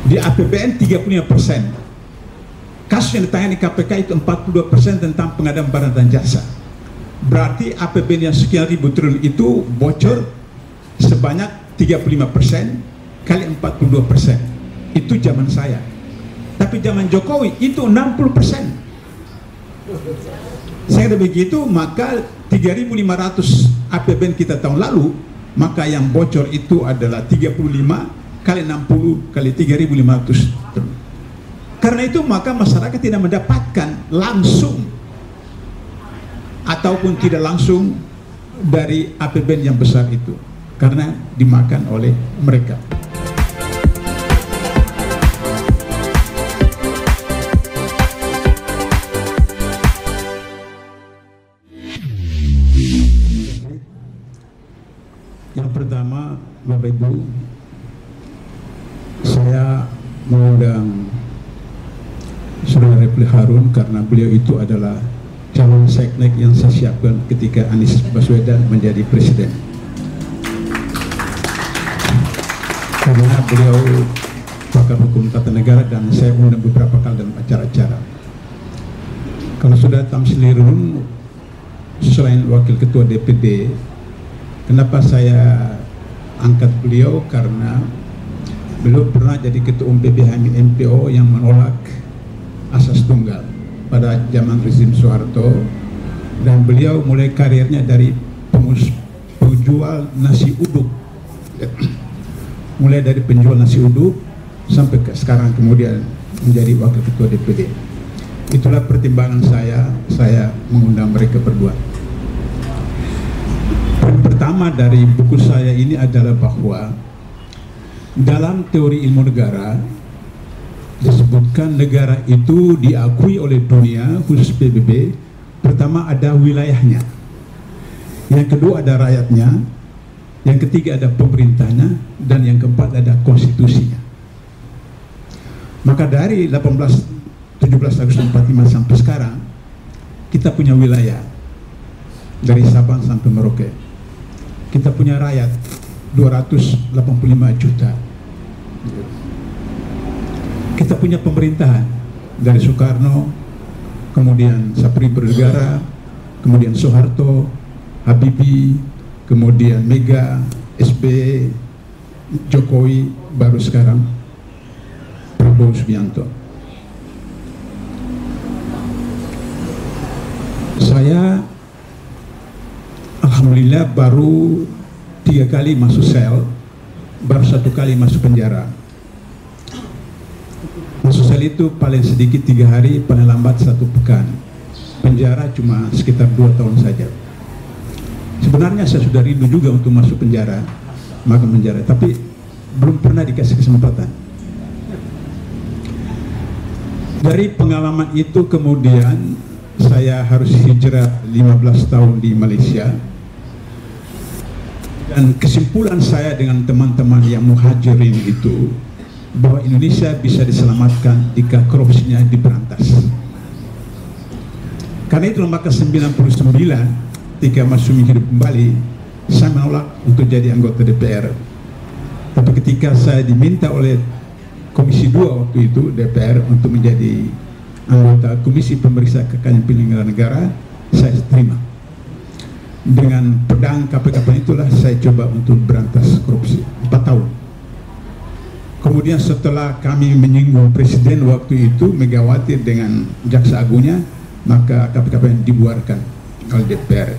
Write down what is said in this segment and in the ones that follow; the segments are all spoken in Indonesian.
Di APBN 35%. Kasus yang ditangani KPK itu 42% tentang pengadaan barang dan jasa. Berarti APBN yang sekian ribu triliun itu bocor sebanyak 35% kali 42%. Itu zaman saya. Tapi zaman Jokowi itu 60%. Saya kata begitu, maka 3.500 APBN kita tahun lalu, maka yang bocor itu adalah 35 kali 60 kali 3.500. Karena itu maka masyarakat tidak mendapatkan langsung ataupun tidak langsung dari APBN yang besar itu, karena dimakan oleh mereka. Yang pertama, Bapak Ibu, saya mengundang Saudara Refli Harun karena beliau itu adalah calon seknek yang saya siapkan ketika Anies Baswedan menjadi presiden. Karena beliau pakar hukum tata negara dan saya undang beberapa kali dalam acara-acara. Kalau Saudara Tamsilirum selain wakil ketua DPD, kenapa saya angkat beliau? Karena beliau pernah jadi ketua umum PBHMI MPO yang menolak asas tunggal pada zaman rezim Soeharto, dan beliau mulai karirnya dari penjual nasi uduk, mulai dari penjual nasi uduk sampai ke sekarang kemudian menjadi wakil ketua DPD. Itulah pertimbangan saya mengundang mereka berdua. Pertama dari buku saya ini adalah bahwa dalam teori ilmu negara disebutkan negara itu diakui oleh dunia, khusus PBB. Pertama ada wilayahnya, yang kedua ada rakyatnya, yang ketiga ada pemerintahnya, dan yang keempat ada konstitusinya. Maka dari 17 Agustus 45 sampai sekarang kita punya wilayah dari Sabang sampai Merauke. Kita punya rakyat 285 juta. Kita punya pemerintahan dari Soekarno, kemudian Sapri Bernegara, kemudian Soeharto, Habibie, kemudian Mega, SBY, Jokowi, baru sekarang Prabowo Subianto. Saya alhamdulillah baru 3 kali masuk sel, baru 1 kali masuk penjara. Masuk sel itu paling sedikit 3 hari, paling lambat 1 pekan. Penjara cuma sekitar 2 tahun saja. Sebenarnya saya sudah rindu juga untuk masuk penjara, makan penjara, tapi belum pernah dikasih kesempatan. Dari pengalaman itu kemudian saya harus hijrah 15 tahun di Malaysia. Dan kesimpulan saya dengan teman-teman yang muhajirin itu, bahwa Indonesia bisa diselamatkan jika korupsinya diberantas. Karena itu maka 99 ketika Mas Sumi hidup kembali, saya menolak untuk jadi anggota DPR. Tapi ketika saya diminta oleh Komisi 2 waktu itu DPR untuk menjadi anggota Komisi Pemeriksa Kekayaan Penyelenggara Negara, saya terima. Dengan pedang KPK itulah saya coba untuk berantas korupsi 4 tahun. Kemudian setelah kami menyinggung Presiden waktu itu, Megawati dengan Jaksa Agungnya, maka KPK dibuarkan oleh DPR.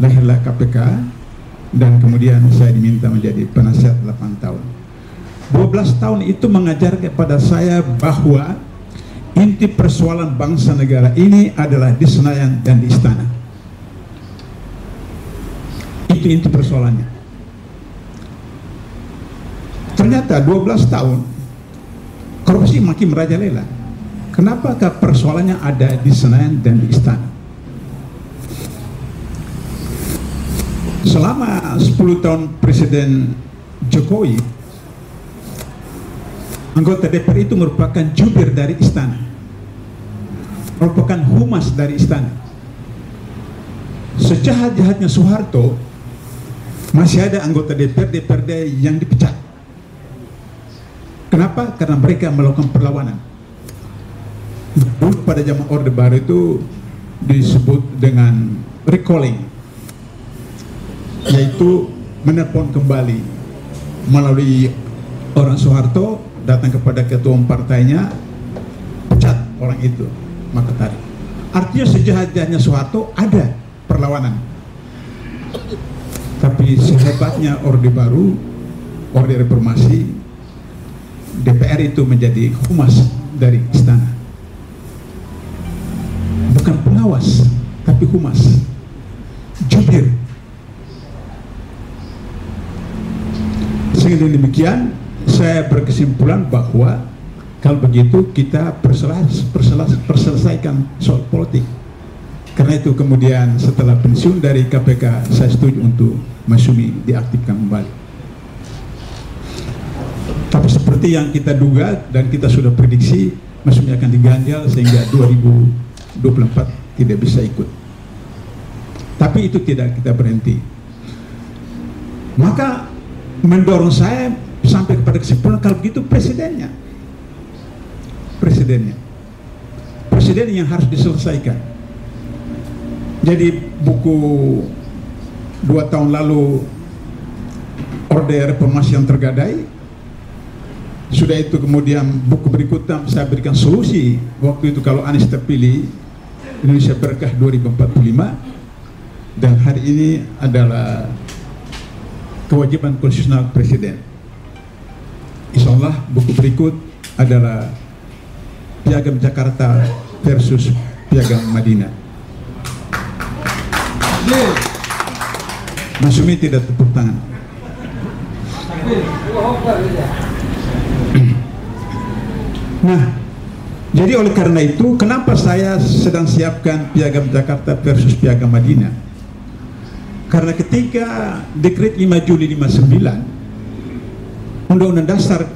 Lahirlah KPK, dan kemudian saya diminta menjadi penasihat 8 tahun. 12 tahun itu mengajar kepada saya bahwa inti persoalan bangsa negara ini adalah di Senayan dan di Istana. Itu inti persoalannya. Ternyata 12 tahun korupsi makin merajalela. Kenapakah persoalannya ada di Senayan dan di Istana? Selama 10 tahun Presiden Jokowi, anggota DPR itu merupakan jubir dari Istana, merupakan humas dari Istana. Sejahat-jahatnya Soeharto, masih ada anggota DPRD yang dipecat. Kenapa? Karena mereka melakukan perlawanan. Dulu pada zaman Orde Baru itu disebut dengan recalling, yaitu menelpon kembali melalui orang Soeharto, datang kepada ketua partainya, pecat orang itu, maka tarik. Artinya sejahat-jahatnya Soeharto ada perlawanan. Tapi sehebatnya Orde Baru, Orde Reformasi, DPR itu menjadi humas dari istana. Bukan pengawas, tapi humas, jubir. Sehingga demikian, saya berkesimpulan bahwa kalau begitu kita perselesaikan soal politik. Karena itu kemudian setelah pensiun dari KPK, saya setuju untuk Masyumi diaktifkan kembali. Tapi seperti yang kita duga dan kita sudah prediksi, Masyumi akan diganjal sehingga 2024 tidak bisa ikut. Tapi itu tidak kita berhenti. Maka mendorong saya sampai kepada kesimpulan kalau begitu presiden yang harus diselesaikan. Jadi buku 2 tahun lalu Orde Reformasi yang tergadai, sudah itu kemudian buku berikutnya saya berikan solusi waktu itu kalau Anies terpilih, Indonesia Berkah 2045, dan hari ini adalah kewajiban konstitusional presiden. Insya Allah buku berikut adalah Piagam Jakarta versus Piagam Madinah. Masyumi tidak tepuk tangan. Nah, jadi oleh karena itu, kenapa saya sedang siapkan Piagam Jakarta versus Piagam Madinah? Karena ketika Dekret 5 Juli 59 Undang-Undang Dasar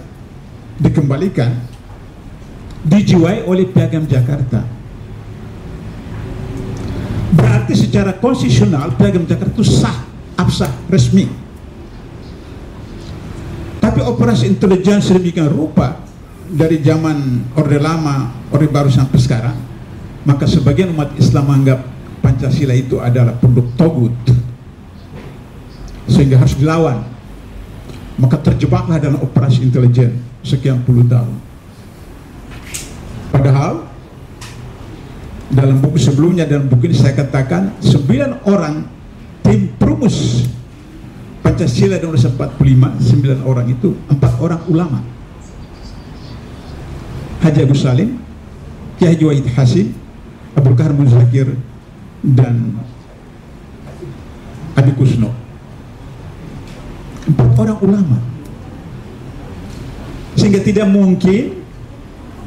dikembalikan, dijiwai oleh Piagam Jakarta. Berarti secara konstitusional Piagam Jakarta itu sah, absah, resmi. Tapi operasi intelijen sedemikian rupa dari zaman Orde Lama, Orde Baru sampai sekarang, maka sebagian umat Islam menganggap Pancasila itu adalah produk togut, sehingga harus dilawan. Maka terjebaklah dalam operasi intelijen sekian puluh tahun. Padahal dalam buku sebelumnya, dalam buku ini saya katakan 9 orang tim perumus Pancasila dan Undang-Undang 45, 9 orang itu 4 orang ulama, Haji Agus Salim, Kiai Haji Wahid Hasim, Abdul Kahar Muzakir, dan Adi Kusno. 4 orang ulama, sehingga tidak mungkin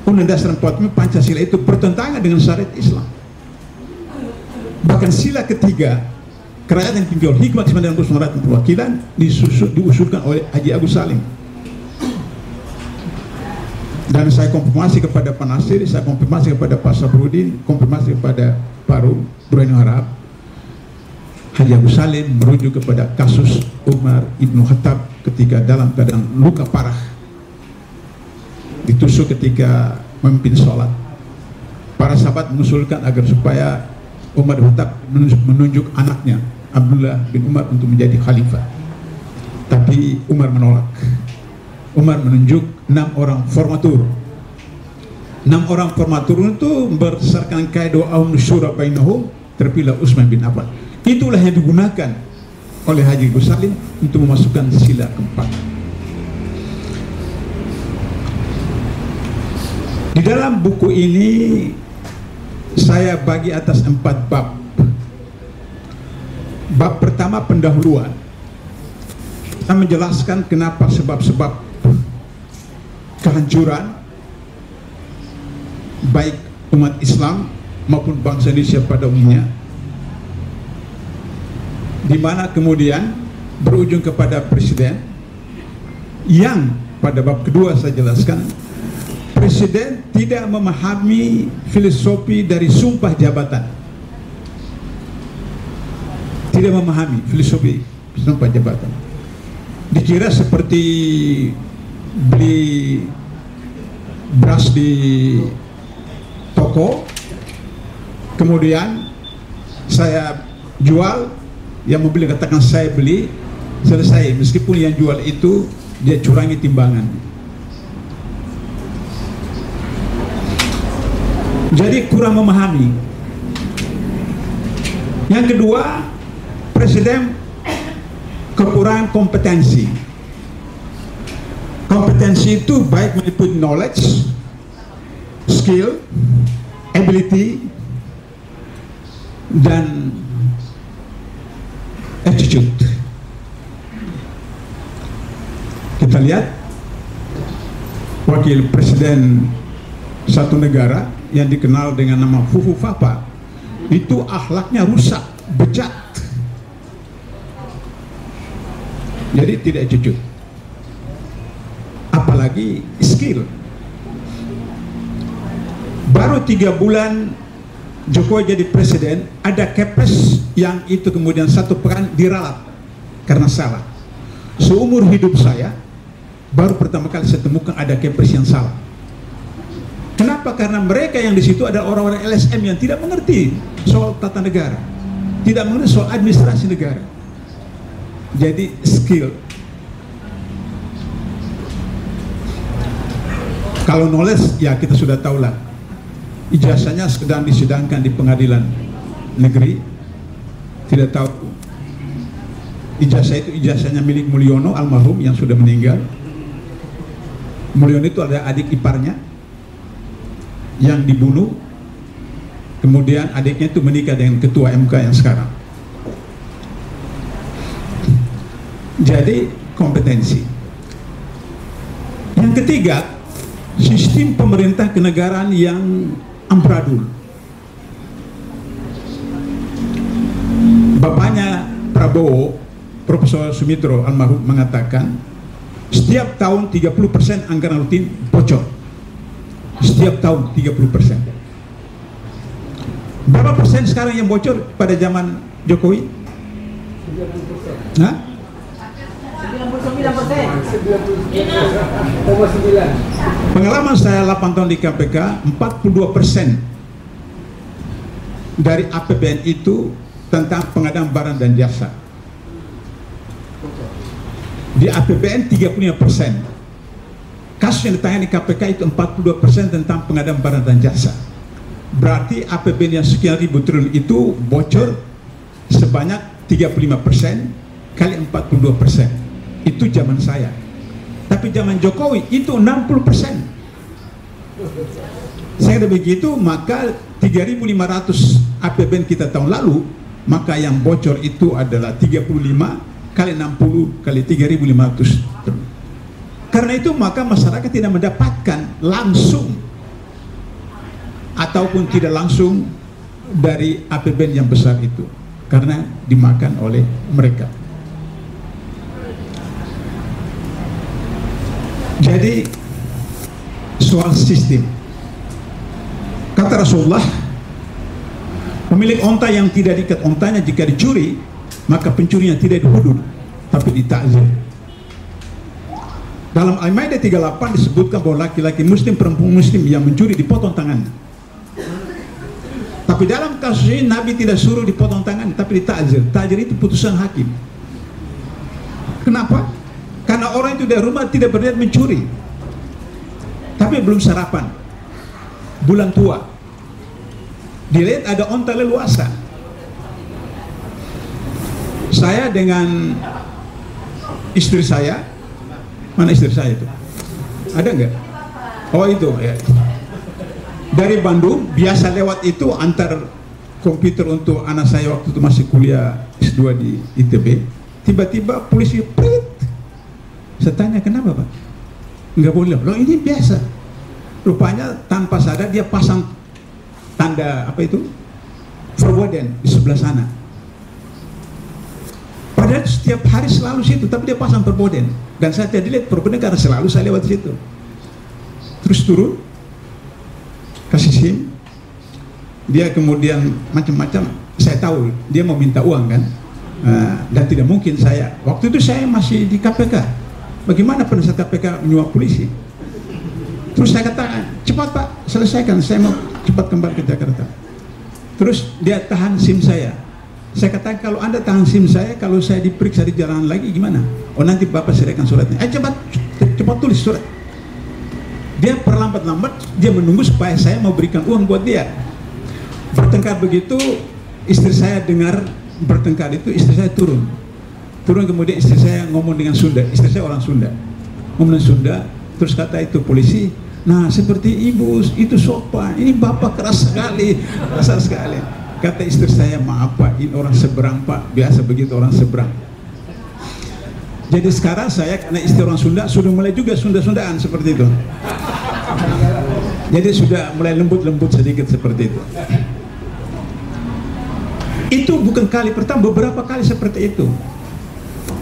Undang-Undang Dasar 45 Pancasila itu bertentangan dengan syariat Islam. Bahkan sila ketiga, kerajaan yang tinggal hikmah kesembilan rakyat perwakilan, diusulkan oleh Haji Agus Salim. Dan saya konfirmasi kepada Pak Nasir, saya konfirmasi kepada Pak Sabrudin, konfirmasi kepada Pak Burhanuddin Harahap. Haji Agus Salim merujuk kepada kasus Umar Ibn Khattab ketika dalam keadaan luka parah, ditusuk ketika memimpin sholat. Para sahabat mengusulkan agar supaya Umar bin Khattab menunjuk anaknya Abdullah bin Umar untuk menjadi khalifah. Tapi Umar menolak. Umar menunjuk 6 orang formatur. 6 orang formatur itu berdasarkan kaidah awam syura bainahum, terpilih Utsman bin Affan. Itulah yang digunakan oleh Haji Agus Salim untuk memasukkan sila keempat. Di dalam buku ini saya bagi atas 4 bab. Bab pertama pendahuluan. Saya menjelaskan kenapa sebab-sebab kehancuran baik umat Islam maupun bangsa Indonesia pada umumnya, di mana kemudian berujung kepada presiden yang pada bab kedua saya jelaskan presiden tidak memahami filosofi dari sumpah jabatan, tidak memahami filosofi sumpah jabatan. Dikira seperti beli beras di toko, kemudian saya jual, yang membeli katakan saya beli, selesai. Meskipun yang jual itu dia curangi timbangan. Jadi kurang memahami. Yang kedua, presiden kekurangan kompetensi. Kompetensi itu baik meliputi knowledge, skill, ability, dan attitude. Kita lihat wakil presiden satu negara yang dikenal dengan nama Fufu Fapa, itu akhlaknya rusak, bejat, jadi tidak jujur, apalagi skill. Baru 3 bulan Jokowi jadi presiden, ada kepres yang itu kemudian 1 pekan diralat karena salah. Seumur hidup saya baru pertama kali saya temukan ada kepres yang salah. Kenapa? Karena mereka yang di situ ada orang-orang LSM yang tidak mengerti soal tata negara, tidak mengerti soal administrasi negara. Jadi skill. Kalau knowledge, ya kita sudah tahu lah. Ijazahnya sedang disidangkan di pengadilan negeri. Tidak tahu. Ijazah itu ijazahnya milik Mulyono almarhum yang sudah meninggal. Mulyono itu ada adik iparnya yang dibunuh, kemudian adiknya itu menikah dengan ketua MK yang sekarang. Jadi kompetensi. Yang ketiga, sistem pemerintah kenegaraan yang amburadul. Bapaknya Prabowo, Profesor Sumitro almarhum, mengatakan setiap tahun 30% anggaran rutin bocor. Setiap tahun 30%. Berapa persen sekarang yang bocor pada zaman Jokowi? 90%. Hah? 99%. Pengalaman saya 8 tahun di KPK, 42% dari APBN itu tentang pengadaan barang dan jasa. Di APBN 35%. Kasus yang ditangani KPK itu 42% tentang pengadaan barang dan jasa. Berarti APBN yang sekian ribu triliun itu bocor sebanyak 35% kali 42%. Itu zaman saya. Tapi zaman Jokowi itu 60%. Saya begitu, maka 3.500 APBN kita tahun lalu, maka yang bocor itu adalah 35 kali 60 kali 3.500. Karena itu maka masyarakat tidak mendapatkan langsung ataupun tidak langsung dari APBN yang besar itu, karena dimakan oleh mereka. Jadi soal sistem, kata Rasulullah, pemilik onta yang tidak diikat ontanya jika dicuri, maka pencurinya tidak dihudud tapi ditakzir. Dalam Al-Maidah 38 disebutkan bahwa laki-laki muslim, perempuan muslim yang mencuri dipotong tangannya. Tapi dalam kasus ini Nabi tidak suruh dipotong tangan, tapi ditakzir. Takzir itu putusan hakim. Kenapa? Karena orang itu dari rumah tidak berniat mencuri, tapi belum sarapan, bulan tua, dilihat ada onta leluasa. Saya dengan istri saya, mana istri saya itu? Ada nggak? Oh itu ya. Dari Bandung biasa lewat itu antar komputer untuk anak saya waktu itu masih kuliah S2 di ITB. Tiba-tiba polisi prit. Saya tanya kenapa Pak? Nggak boleh. Loh ini biasa. Rupanya tanpa sadar dia pasang tanda apa itu? Forbidden di sebelah sana. Padahal setiap hari selalu situ, tapi dia pasang perboden. Dan saya tidak lihat perboden karena selalu saya lewat situ. Terus turun, kasih SIM, dia kemudian macam-macam. Saya tahu dia mau minta uang kan, dan tidak mungkin saya. Waktu itu saya masih di KPK. Bagaimana penasihat KPK menyuap polisi? Terus saya katakan, selesaikan, saya mau cepat kembali ke Jakarta. Terus dia tahan SIM saya. Saya katakan, kalau Anda tahan SIM saya, kalau saya diperiksa di jalan lagi gimana? Oh, nanti Bapak serahkan suratnya. Cepat tulis surat. Dia perlambat-lambat, dia menunggu supaya saya mau berikan uang buat dia. Bertengkar begitu, istri saya dengar bertengkar itu, istri saya turun. Kemudian istri saya ngomong dengan Sunda. Istri saya orang Sunda. Ngomong dengan Sunda, terus kata itu polisi, nah seperti ibu itu sopan, ini bapak keras sekali, kasar sekali. Kata istri saya, maaf Pak, ini orang seberang Pak, biasa begitu orang seberang. Jadi sekarang saya, karena istri orang Sunda, sudah mulai juga Sunda-Sundaan seperti itu. Jadi sudah mulai lembut-lembut sedikit seperti itu. Itu bukan kali pertama, beberapa kali seperti itu.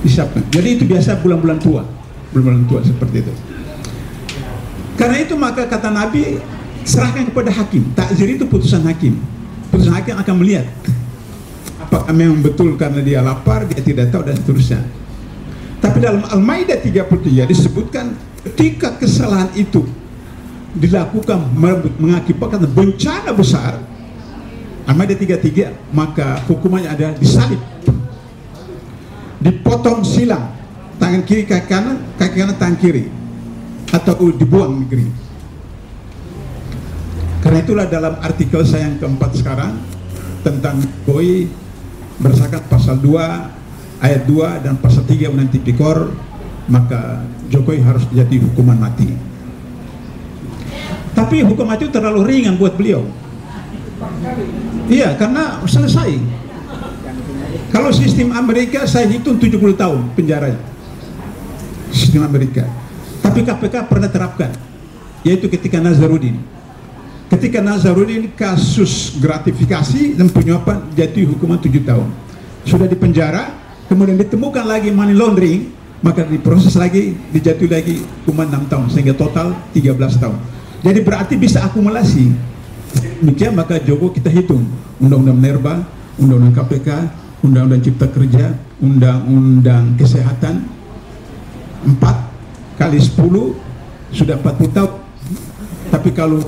Disiapkan. Jadi itu biasa bulan-bulan tua seperti itu. Karena itu maka kata Nabi, serahkan kepada hakim. Takzir itu putusan hakim. Putusan hakim akan melihat apakah memang betul karena dia lapar, dia tidak tahu dan seterusnya. Tapi dalam Al-Maidah 33 disebutkan ketika kesalahan itu dilakukan mengakibatkan bencana besar, Al-Maidah 33, maka hukumannya adalah disalib, dipotong silang, tangan kiri kaki kanan tangan kiri, atau dibuang negeri. Karena itulah dalam artikel saya yang keempat sekarang tentang Jokowi, berdasarkan pasal 2 ayat 2 dan pasal 3 Undang-Undang Tipikor, maka Jokowi harus dijatuhi hukuman mati. Tapi hukum mati itu terlalu ringan buat beliau. Iya, karena selesai. Kalau sistem Amerika saya hitung 70 tahun penjara, sistem Amerika. Tapi KPK pernah terapkan, yaitu ketika Nazarudin. Ketika Nazarudin kasus gratifikasi dan penyuapan, jatuh hukuman 7 tahun. Sudah di penjara, kemudian ditemukan lagi money laundering, maka diproses lagi, dijatuhi lagi hukuman 6 tahun, sehingga total 13 tahun. Jadi berarti bisa akumulasi. Demikian maka Jokowi kita hitung Undang-Undang Minerba, Undang-Undang KPK, Undang-Undang Cipta Kerja, Undang-Undang Kesehatan, 4 kali 10 sudah 40 tahun. Tapi kalau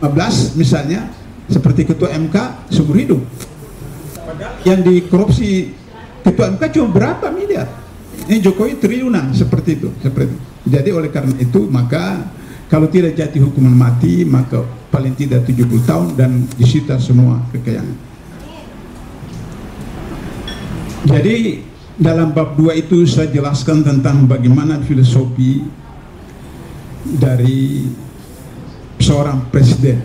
15 misalnya seperti ketua MK seumur hidup. Yang dikorupsi ketua MK cuma berapa miliar? Ini Jokowi triliunan seperti itu. Jadi oleh karena itu maka kalau tidak jatuh hukuman mati, maka paling tidak 70 tahun dan disita semua kekayaan. Jadi dalam bab 2 itu saya jelaskan tentang bagaimana filosofi dari seorang presiden,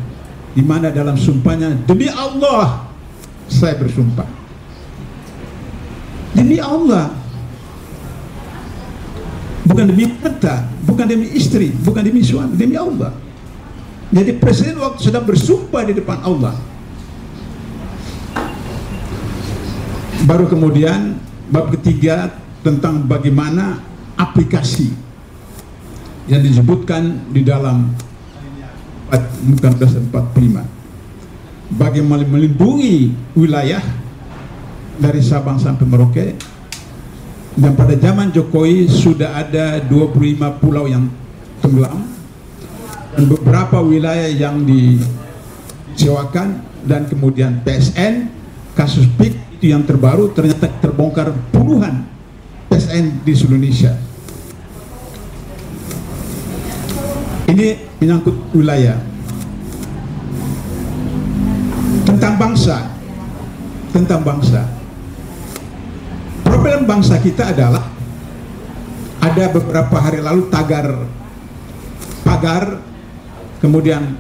di mana dalam sumpahnya, demi Allah saya bersumpah, demi Allah, bukan demi harta, bukan demi istri, bukan demi suami, demi Allah. Jadi presiden waktu sedang bersumpah di depan Allah. Baru kemudian bab ketiga tentang bagaimana aplikasi yang disebutkan di dalam 1945, bagaimana melindungi wilayah dari Sabang sampai Merauke. Dan pada zaman Jokowi sudah ada 25 pulau yang tenggelam dan beberapa wilayah yang disewakan, dan kemudian PSN, kasus PIK itu yang terbaru, ternyata terbongkar puluhan PSN di seluruh Indonesia. Ini menyangkut wilayah. Tentang bangsa. Problem bangsa kita adalah ada beberapa hari lalu pagar, kemudian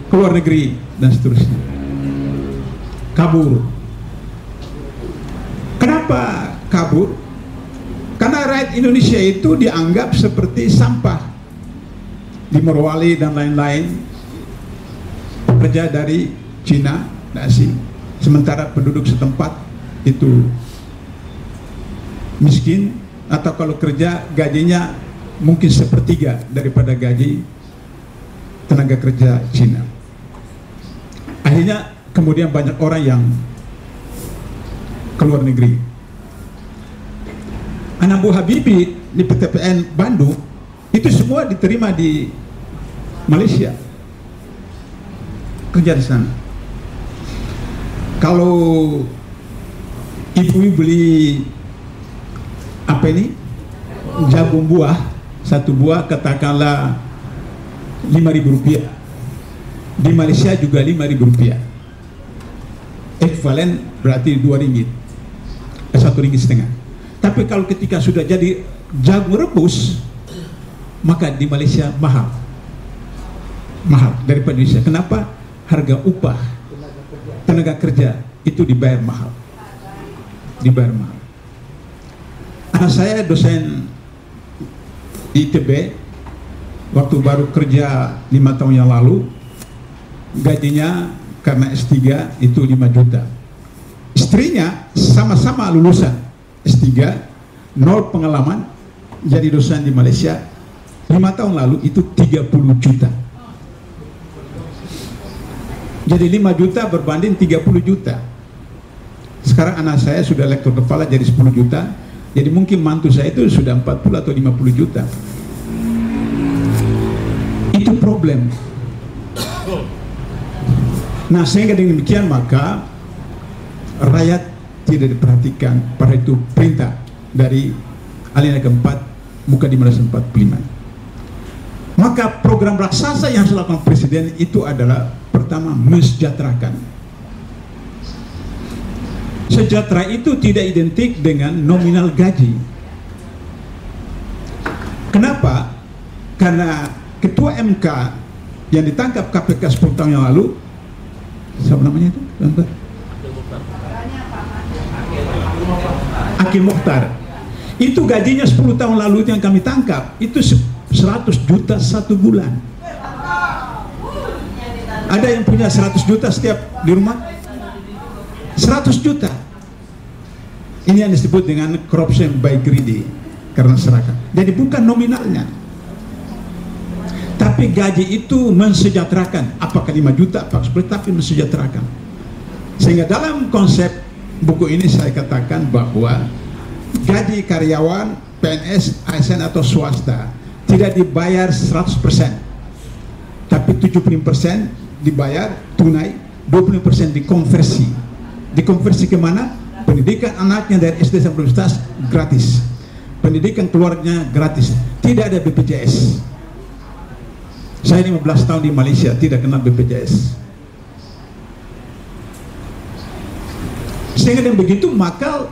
keluar negeri dan seterusnya, kabur. Kenapa kabur? Karena rakyat Indonesia itu dianggap seperti sampah di Morowali dan lain-lain, pekerja dari Cina dan asing, sementara penduduk setempat itu miskin, atau kalau kerja gajinya mungkin sepertiga daripada gaji tenaga kerja Cina. Akhirnya kemudian banyak orang yang keluar negeri. Anak buah Habibie di PTPN Bandung itu semua diterima di Malaysia. kerja di sana. Kalau ibu beli apa ini, jagung buah, satu buah katakanlah Rp5.000, di Malaysia juga Rp5.000, ekvivalen berarti RM2, RM1,50. Tapi kalau ketika sudah jadi jagung rebus, maka di Malaysia mahal daripada Indonesia. Kenapa? Harga upah tenaga kerja itu dibayar mahal. Anak saya dosen di ITB, waktu baru kerja 5 tahun yang lalu, gajinya karena S3 itu 5 juta. Istrinya sama-sama lulusan S3, 0 pengalaman, jadi dosen di Malaysia 5 tahun lalu itu 30 juta. Jadi 5 juta berbanding 30 juta. Sekarang anak saya sudah lektor kepala jadi 10 juta. Jadi mungkin mantu saya itu sudah 40 atau 50 juta. Itu problem. Nah, sehingga dengan demikian maka rakyat tidak diperhatikan. Pada itu perintah dari alinea keempat muka 545. Maka program raksasa yang harus dilakukan presiden itu adalah pertama, mensejahterakan. Sejahtera itu tidak identik dengan nominal gaji. Kenapa? Karena ketua MK yang ditangkap KPK 10 tahun yang lalu, siapa namanya itu? Akil Mokhtar. Itu gajinya 10 tahun lalu yang kami tangkap, itu 100 juta satu bulan. Ada yang punya 100 juta setiap di rumah? 100 juta. Ini yang disebut dengan corruption by greedy, karena serakah. Jadi bukan nominalnya, tapi gaji itu mensejahterakan. Apakah 5 juta, apakah 10, tapi mensejahterakan. Sehingga dalam konsep buku ini saya katakan bahwa gaji karyawan, PNS, ASN atau swasta tidak dibayar 100%, tapi 75% dibayar tunai, 20% dikonversi. Dikonversi kemana? Pendidikan anaknya dari SD sampai universitas gratis, pendidikan keluarganya gratis, tidak ada BPJS. Saya 15 tahun di Malaysia tidak kenal BPJS. Sehingga dengan begitu maka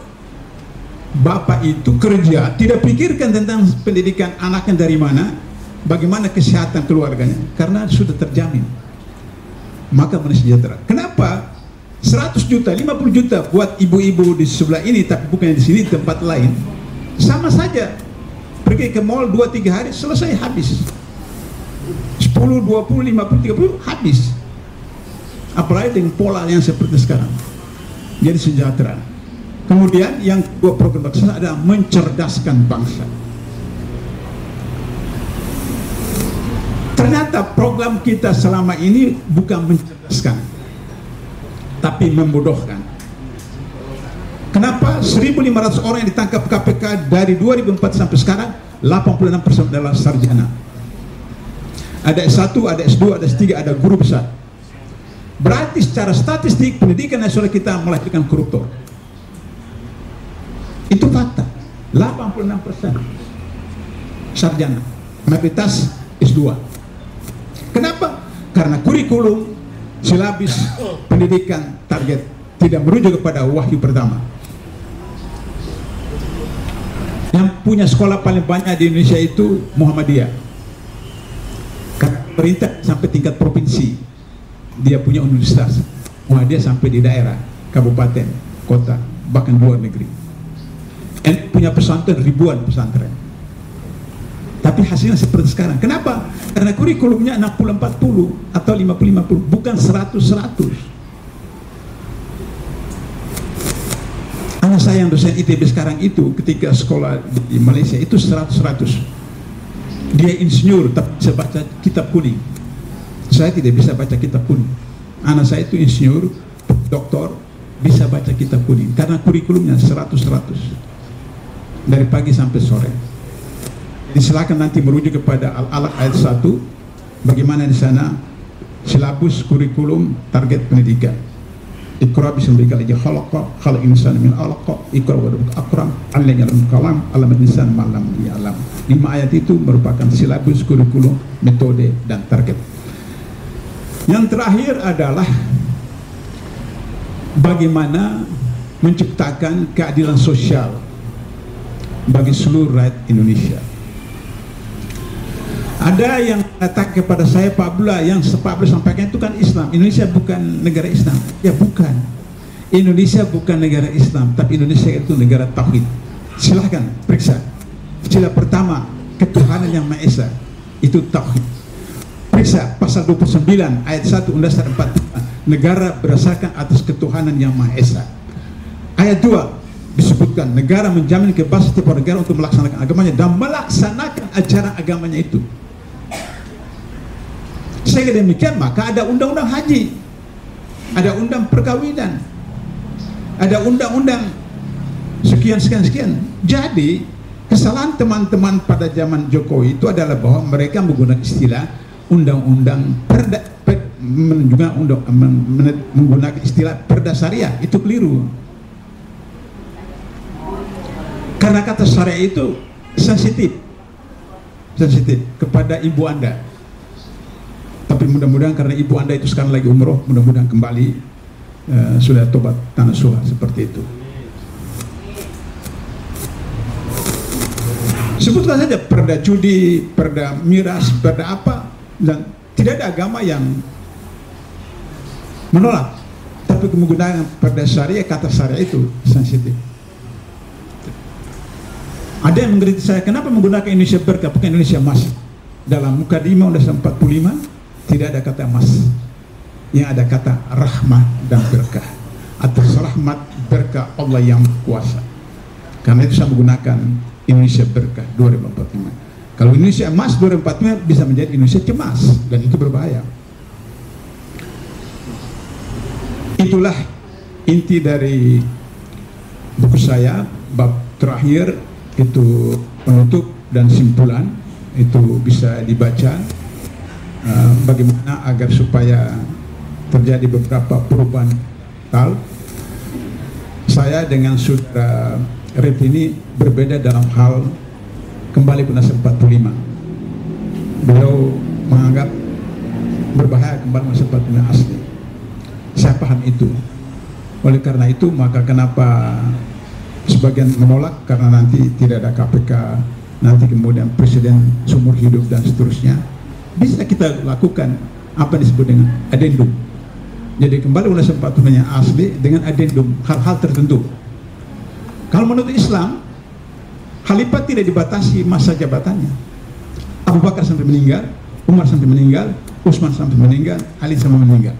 bapak itu kerja tidak pikirkan tentang pendidikan anaknya dari mana, bagaimana kesehatan keluarganya, karena sudah terjamin. Maka mensejahtera. Kenapa? 100 juta, 50 juta buat ibu-ibu di sebelah ini, tapi bukan di sini, tempat lain. Sama saja. Pergi ke mall 2-3 hari, selesai, habis. 10, 20, 50, 30, habis. Apalagi dengan pola yang seperti sekarang. Jadi sejahtera. Kemudian yang kedua program raksasa adalah mencerdaskan bangsa. Ternyata program kita selama ini bukan mencerdaskan, tapi membodohkan. Kenapa? 1.500 orang yang ditangkap KPK dari 2004 sampai sekarang, 86% adalah sarjana. Ada S1, ada S2, ada S3, ada guru besar. Berarti secara statistik pendidikan nasional kita melahirkan koruptor. Itu fakta. 86% sarjana, mayoritas S2. Kenapa? Karena kurikulum, silabus pendidikan target tidak merujuk kepada wahyu pertama. Yang punya sekolah paling banyak di Indonesia itu Muhammadiyah. Karena perintah sampai tingkat provinsi, dia punya universitas. Muhammadiyah sampai di daerah, kabupaten, kota, bahkan luar negeri. Dan punya pesantren, ribuan pesantren. Tapi hasilnya seperti sekarang. Kenapa? Karena kurikulumnya 60-40 atau 50-50, bukan 100-100. Anak saya yang dosen ITB sekarang itu ketika sekolah di Malaysia itu 100-100. Dia insinyur tapi bisa baca kitab kuning. Saya tidak bisa baca kitab kuning. Anak saya itu insinyur, doktor, bisa baca kitab kuning karena kurikulumnya 100-100 dari pagi sampai sore. Silakan nanti merujuk kepada Al-Alaq ayat 1, bagaimana di sana silabus kurikulum target pendidikan. Iqra bismi rabbikal ladzi khalaq, khalaqal insana min 'alaq, iqra wa rabbuka akram, allazi kalam, allamal insana ma lam ya'lam. 5 ayat itu merupakan silabus kurikulum, metode dan target. Yang terakhir adalah bagaimana menciptakan keadilan sosial bagi seluruh rakyat Indonesia. Ada yang kata kepada saya, Pak Abdullah, yang Pak Abdullah sampaikan itu kan Islam. Indonesia bukan negara Islam. Ya bukan. Indonesia bukan negara Islam, tapi Indonesia itu negara tauhid. Silahkan periksa. Sila pertama, ketuhanan yang Maha Esa, itu tauhid. Periksa pasal 29 ayat 1 Undang-Undang 45, negara berdasarkan atas ketuhanan yang Maha Esa. Ayat 2 disebutkan negara menjamin kebebasan setiap negara untuk melaksanakan agamanya dan melaksanakan ajaran agamanya itu. Sehingga demikian maka ada undang-undang haji, ada undang perkawinan, ada undang-undang sekian. Jadi kesalahan teman-teman pada zaman Jokowi itu adalah bahwa mereka menggunakan istilah undang-undang menggunakan istilah perda syariah. Itu keliru. Karena kata syariah itu sensitif kepada ibu Anda. Tapi mudah-mudahan karena ibu Anda itu sekarang lagi umroh, mudah-mudahan kembali sudah tobat tanah suha seperti itu. Sebutlah saja perda judi, perda miras, perda apa, dan tidak ada agama yang menolak. Tapi menggunakan perda syariah, kata syariah itu sensitif. Ada yang mengkritik saya, kenapa menggunakan Indonesia berkah bukan Indonesia emas? Dalam Mukadimah Undang-Undang 45 tidak ada kata emas, yang ada kata rahmat dan berkah, atas rahmat berkah Allah yang kuasa. Karena itu saya menggunakan Indonesia berkah 2045. Kalau Indonesia emas 2045 bisa menjadi Indonesia cemas, dan itu berbahaya. Itulah inti dari buku saya, bab terakhir itu penutup dan simpulan, itu bisa dibaca bagaimana agar supaya terjadi beberapa perubahan hal. Saya dengan saudara Red ini berbeda dalam hal kembali ke Undang-Undang 45. Beliau menganggap berbahaya kembali ke Undang-Undang 45 asli. Saya paham itu. Oleh karena itu maka kenapa sebagian menolak, karena nanti tidak ada KPK, nanti kemudian presiden seumur hidup dan seterusnya. Bisa kita lakukan apa yang disebut dengan adendum. Jadi kembali Undang-Undang 45 yang asli dengan adendum hal-hal tertentu. Kalau menurut Islam, khalifah tidak dibatasi masa jabatannya. Abu Bakar sampai meninggal, Umar sampai meninggal, Utsman sampai meninggal, Ali sampai meninggal.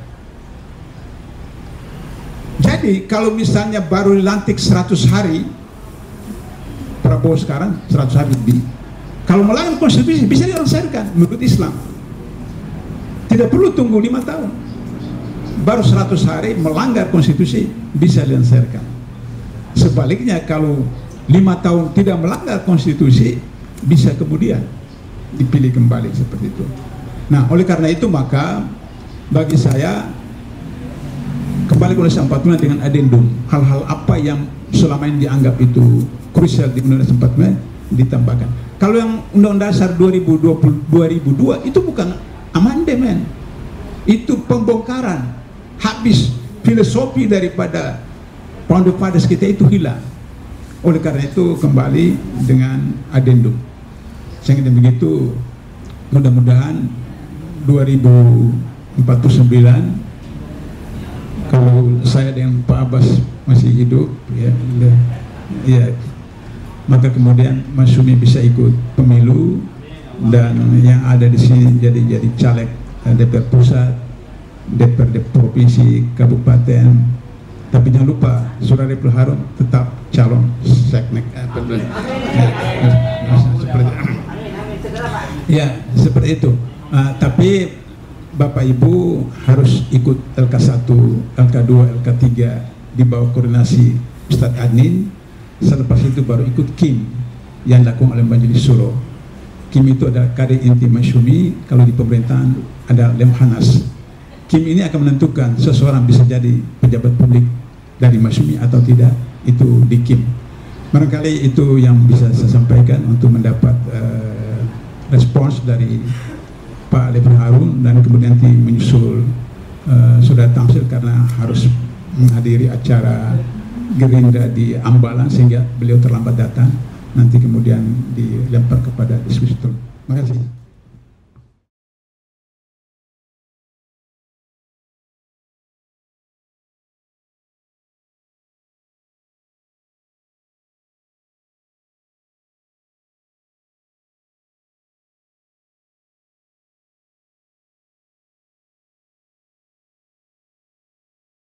Jadi kalau misalnya baru dilantik 100 hari, Prabowo sekarang 100 hari lebih, kalau melanggar konstitusi bisa dilaksanakan menurut Islam. Tidak perlu tunggu 5 tahun. Baru 100 hari melanggar konstitusi bisa dilaksanakan. Sebaliknya kalau 5 tahun tidak melanggar konstitusi bisa kemudian dipilih kembali seperti itu. Nah, oleh karena itu maka bagi saya kembali ke Undang-Undang 45 dengan adendum, hal-hal apa yang selama ini dianggap itu krusial di Undang-Undang 45 ditambahkan. Kalau yang Undang-Undang Dasar 2002 itu bukan amandemen, itu pembongkaran. Habis filosofi daripada Pondok Padas kita itu hilang. Oleh karena itu kembali dengan adendum. Sehingga begitu mudah-mudahan 2049 kalau saya dengan Pak Abbas masih hidup ya, maka kemudian Mas Sumi bisa ikut pemilu dan yang ada di sini jadi caleg DPR pusat, DPRD provinsi, kabupaten. Tapi jangan lupa Saudara Repul Harun tetap calon seknek. Ya seperti itu. Tapi Bapak Ibu harus ikut LK1, LK2, LK3 di bawah koordinasi Ustadz Adnin. Selepas itu baru ikut KIM yang dilakukan oleh Majelis Suro. KIM itu adalah Kadin Inti Masyumi. Kalau di pemerintahan ada Lemhanas Kim ini akan menentukan seseorang bisa jadi pejabat publik dari Masyumi atau tidak, itu di Kim. Barangkali itu yang bisa saya sampaikan untuk mendapat respons dari Pak Lever Harun, dan kemudian nanti menyusul Saudara Tamsil karena harus menghadiri acara Gerindra di Ambalang sehingga beliau terlambat datang. Nanti kemudian dilempar kepada diskusi. Terima kasih.